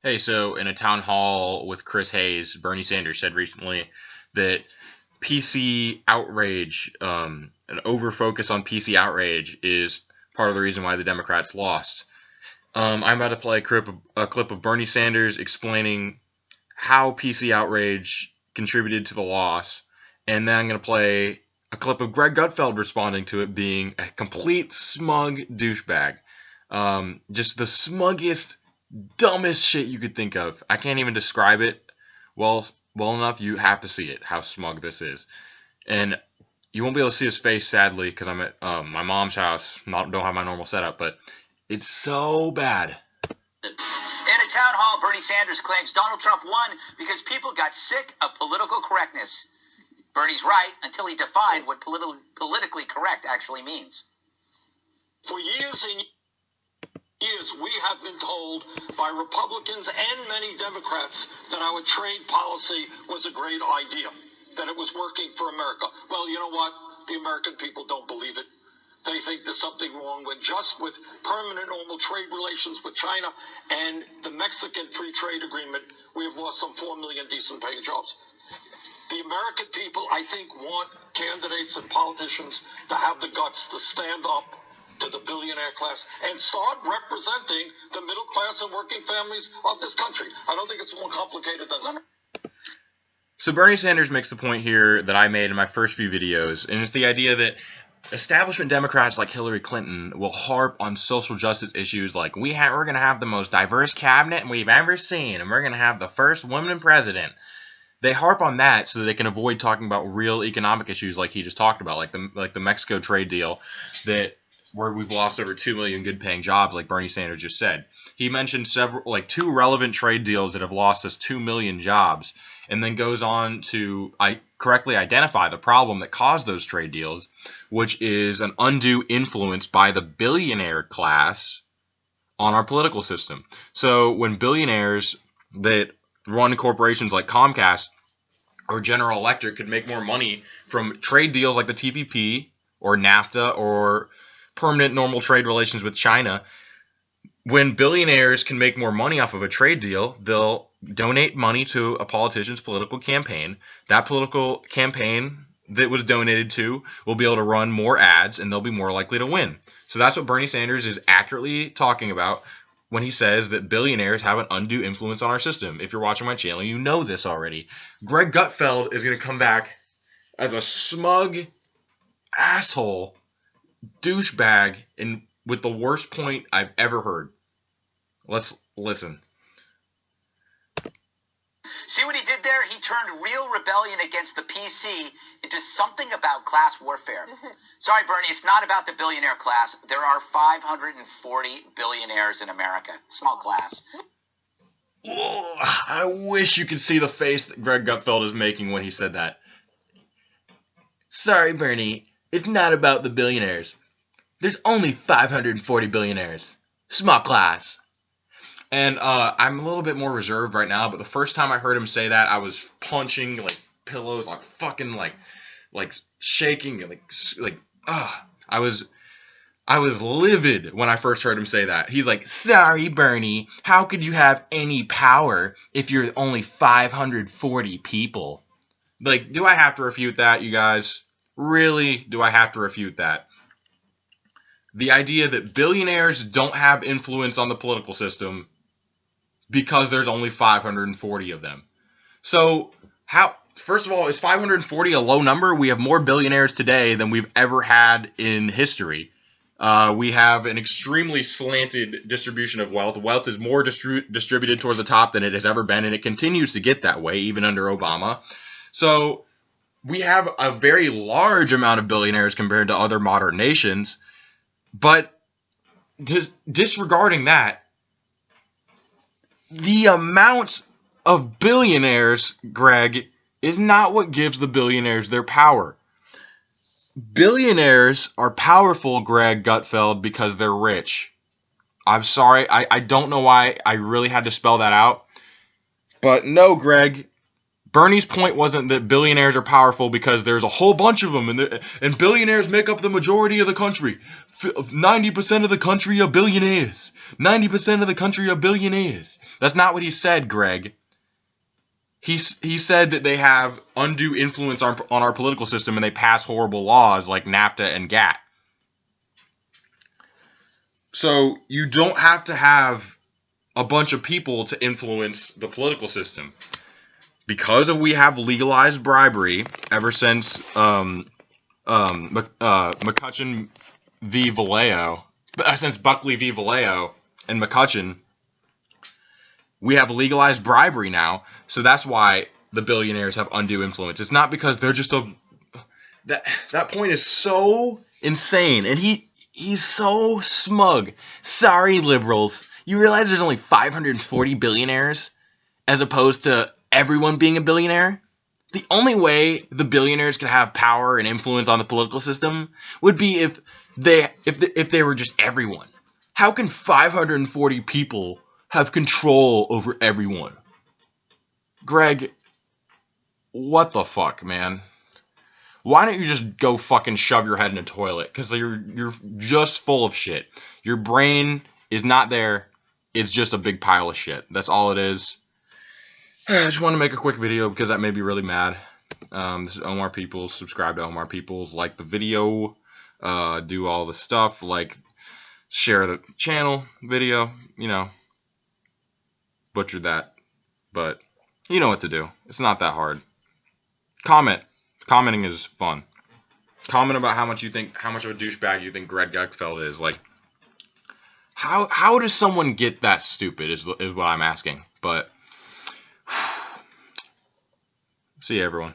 Hey, so in a town hall with Chris Hayes, Bernie Sanders said recently that PC outrage, an over focus on PC outrage, is part of the reason why the Democrats lost. I'm about to play a clip of Bernie Sanders explaining how PC outrage contributed to the loss, and then I'm going to play a clip of Greg Gutfeld responding to it being a complete smug douchebag. Just the smuggiest, dumbest shit you could think of. I can't even describe it well enough. You have to see it, how smug this is. And you won't be able to see his face, sadly, because I'm at my mom's house. Don't have my normal setup, but it's so bad. In a town hall, Bernie Sanders claims Donald Trump won because people got sick of political correctness. Bernie's right until he defined what politically correct actually means. For years and years, we have been told by Republicans and many Democrats that our trade policy was a great idea, that it was working for America. Well, you know what? The American people don't believe it. They think there's something wrong with permanent normal trade relations with China and the Mexican free trade agreement. We have lost some 4 million decent paying jobs. The American people, I think, want candidates and politicians to have the guts to stand up to the billionaire class and start representing the middle class and working families of this country. I don't think it's more complicated than that. So Bernie Sanders makes the point here that I made in my first few videos, and it's the idea that establishment Democrats like Hillary Clinton will harp on social justice issues like we're going to have the most diverse cabinet we've ever seen, and we're going to have the first woman president. They harp on that so that they can avoid talking about real economic issues like he just talked about, like the Mexico trade deal where we've lost over 2 million good-paying jobs, like Bernie Sanders just said. He mentioned two relevant trade deals that have lost us 2 million jobs, and then goes on to correctly identify the problem that caused those trade deals, which is an undue influence by the billionaire class on our political system. So when billionaires that run corporations like Comcast or General Electric could make more money from trade deals like the TPP or NAFTA or permanent normal trade relations with China, when billionaires can make more money off of a trade deal, they'll donate money to a politician's political campaign. That political campaign that was donated to will be able to run more ads, and they'll be more likely to win. So that's what Bernie Sanders is accurately talking about when he says that billionaires have an undue influence on our system. If you're watching my channel, you know this already. Greg Gutfeld is going to come back as a smug asshole douchebag and with the worst point I've ever heard. Let's listen. See what he did there? He turned real rebellion against the PC into something about class warfare. Sorry, Bernie, it's not about the billionaire class. There are 540 billionaires in America. Small class. I wish you could see the face that Greg Gutfeld is making when he said that. Sorry, Bernie, it's not about the billionaires. There's only 540 billionaires. Small class. And I'm a little bit more reserved right now, but the first time I heard him say that, I was punching like pillows, like fucking like shaking, I was livid when I first heard him say that. He's like, "Sorry, Bernie, how could you have any power if you're only 540 people?" Like, do I have to refute that, you guys? Really? Do I have to refute that? The idea that billionaires don't have influence on the political system because there's only 540 of them. So, first of all, is 540 a low number? We have more billionaires today than we've ever had in history. We have an extremely slanted distribution of wealth. Wealth is more distributed towards the top than it has ever been, and it continues to get that way, even under Obama. So, we have a very large amount of billionaires compared to other modern nations. But disregarding that, the amount of billionaires, Greg, is not what gives the billionaires their power. Billionaires are powerful, Greg Gutfeld, because they're rich. I'm sorry, I don't know why I really had to spell that out. But no, Greg, Bernie's point wasn't that billionaires are powerful because there's a whole bunch of them, and billionaires make up the majority of the country. 90% of the country are billionaires. 90% of the country are billionaires. That's not what he said, Greg. He said that they have undue influence on our political system and they pass horrible laws like NAFTA and GATT. So you don't have to have a bunch of people to influence the political system. Because we have legalized bribery ever since McCutcheon v. Vallejo, since Buckley v. Vallejo and McCutcheon, we have legalized bribery now. So that's why the billionaires have undue influence. It's not because they're just that point is so insane, and he's so smug. Sorry, liberals. You realize there's only 540 billionaires as opposed to everyone being a billionaire? The only way the billionaires could have power and influence on the political system would be if they were just everyone. How can 540 people have control over everyone? Greg, what the fuck, man? Why don't you just go fucking shove your head in a toilet? Because you're just full of shit. Your brain is not there. It's just a big pile of shit. That's all it is. I just want to make a quick video because that made me really mad. This is Omar Peoples. Subscribe to Omar Peoples. Like the video. Do all the stuff. Like, share the channel video. You know. Butchered that. But you know what to do. It's not that hard. Comment. Commenting is fun. Comment about how much of a douchebag you think Greg Gutfeld is. Like, how does someone get that stupid is what I'm asking. But see you, everyone.